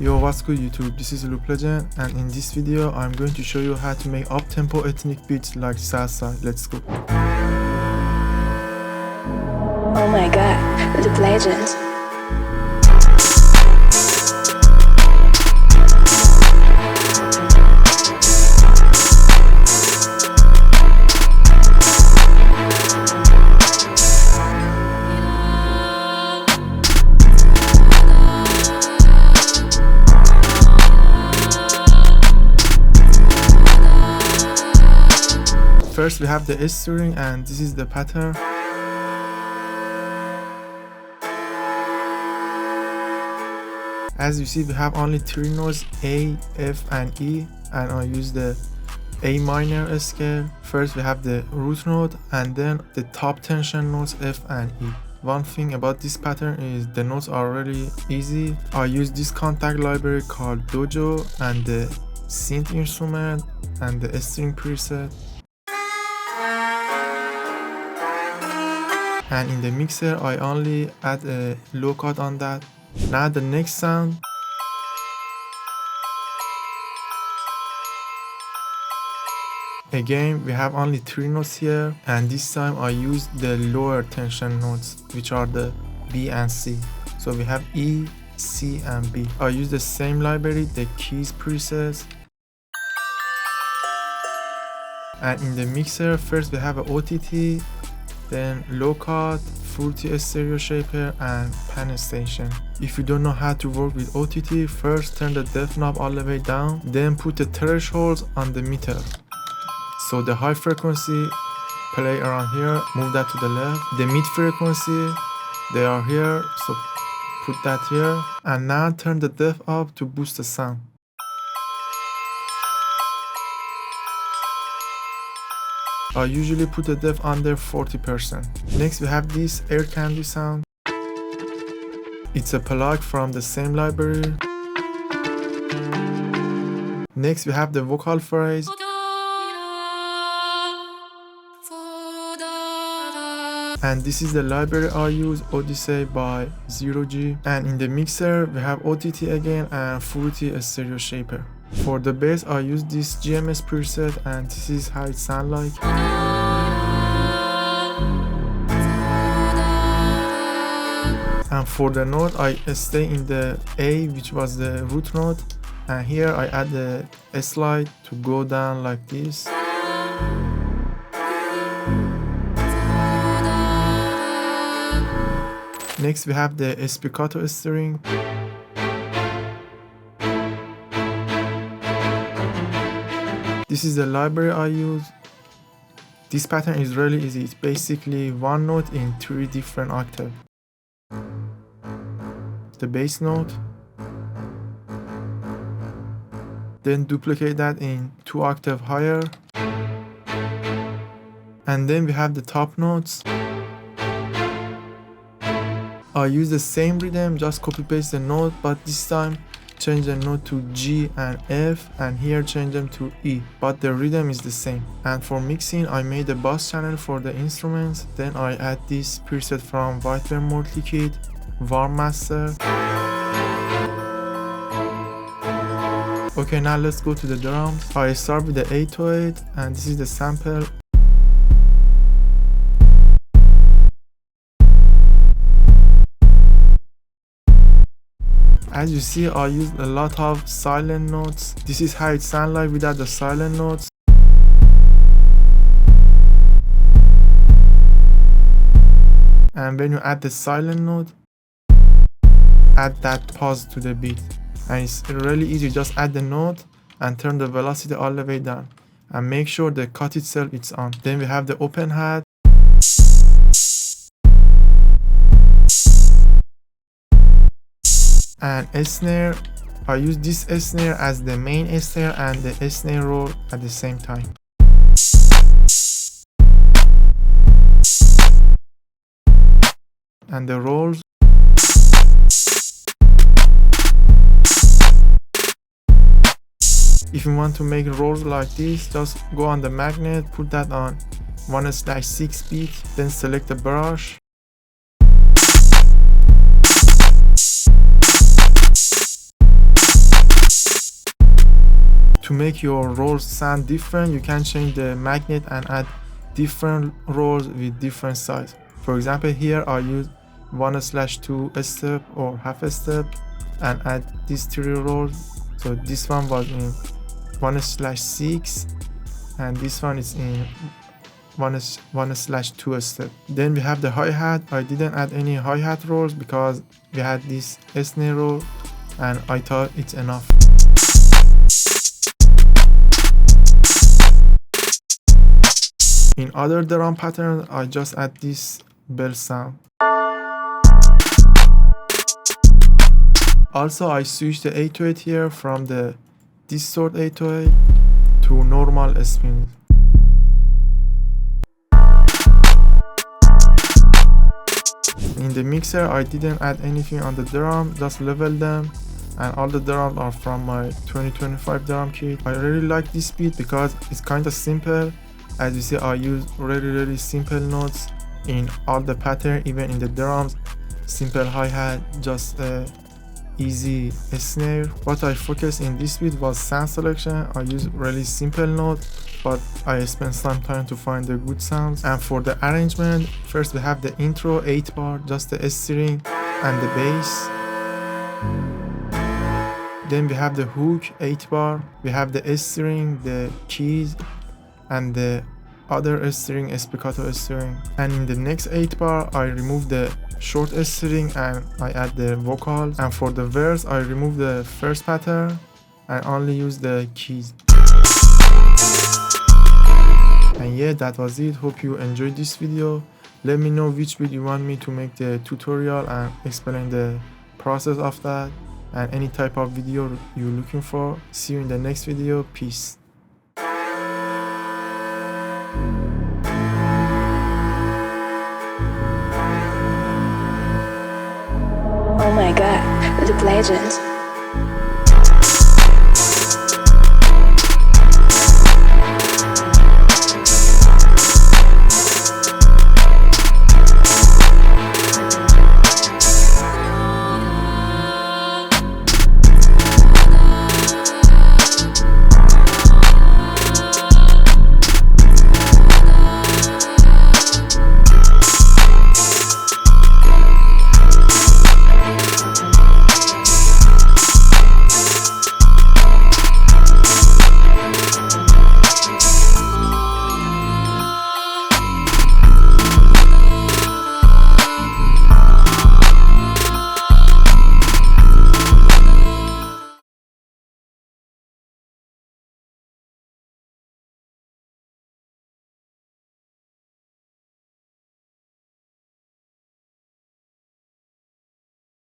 Yo, what's good YouTube, this is Loop Legend, and in this video I'm going to show you how to make up-tempo ethnic beats like Southside. Let's go. Oh my god, Loop Legend. First we have the S string, and this is the pattern. As you see, we have only 3 notes, A, F and E, and I use the A minor scale. First we have the root note and then the top tension notes F and E. One thing about this pattern is the notes are really easy. I use this contact library called Dojo and the synth instrument and the string preset. And in the mixer I only add a low cut on that. Now the next sound. Again we have only 3 notes here, and this time I use the lower tension notes, which are the B and C. So we have E, C and B. I use the same library, the keys presets. And in the mixer, first we have an OTT, then low cut, fruity stereo shaper and pan station. If you don't know how to work with OTT, first turn the depth knob all the way down, then put the thresholds on the meter. So the high frequency play around here, move that to the left. The mid frequency, they are here, so put that here. And now turn the depth up to boost the sound. I usually put the depth under 40%. Next we have this air candy sound. It's a plug from the same library. Next we have the vocal phrase. And this is the library I use, Odyssey by 0G. And in the mixer we have OTT again and fruity stereo shaper. For the bass I use this GMS preset, and this is how it sounds like. And for the note I stay in the A, which was the root note, and here I add the slide to go down like this. Next we have the spiccato string. This is the library I use. This pattern is really easy. It's basically one note in 3 different octaves. The bass note. Then duplicate that in 2 octaves higher. And then we have the top notes. I use the same rhythm, just copy paste the note, but this time change the note to G and F, and here change them to E, but the rhythm is the same. And for mixing I made a bus channel for the instruments, then I add this preset from Whiteware Multikit, Warm Master. Okay, now let's go to the drums. I start with the 808, and this is the sample. As you see, I used a lot of silent notes. This is how it sounds like without the silent notes. And when you add the silent note, add that pause to the beat. And it's really easy, just add the note and turn the velocity all the way down. And make sure the cut itself is on. Then we have the open hat. And a snare. I use this snare as the main snare and the snare roll at the same time. And the rolls. If you want to make rolls like this, just go on the magnet, put that on 1/6 beat, then select the brush. to make your rolls sound different, you can change the magnet and add different rolls with different size. For example, here I use 1/2 step or half a step and add these 3 rolls. So this one was in 1/6 and this one is in 1/2 step. Then we have the hi-hat. I didn't add any hi-hat rolls because we had this snare roll and I thought it's enough. In other drum patterns, I just add this bell sound. Also, I switched the 808 here from the distort 808 to normal spin. In the mixer, I didn't add anything on the drum, just level them, and all the drums are from my 2025 drum kit. I really like this beat because it's kind of simple. As you see, I use really simple notes in all the pattern, even in the drums. Simple hi-hat, just easy snare. What I focused in this beat was sound selection. I use really simple notes, but I spent some time to find the good sounds. And for the arrangement, first we have the intro 8 bar, just the string and the bass. Then we have the hook 8 bar. We have the string, the keys, and the other string, spiccato string. And in the next 8 bar, I remove the short string and I add the vocals. And for the verse, I remove the first pattern and only use the keys. And yeah, that was it. Hope you enjoyed this video. Let me know which beat you want me to make the tutorial and explain the process of that, and any type of video you're looking for. See you in the next video. Peace. Oh my god, the legend.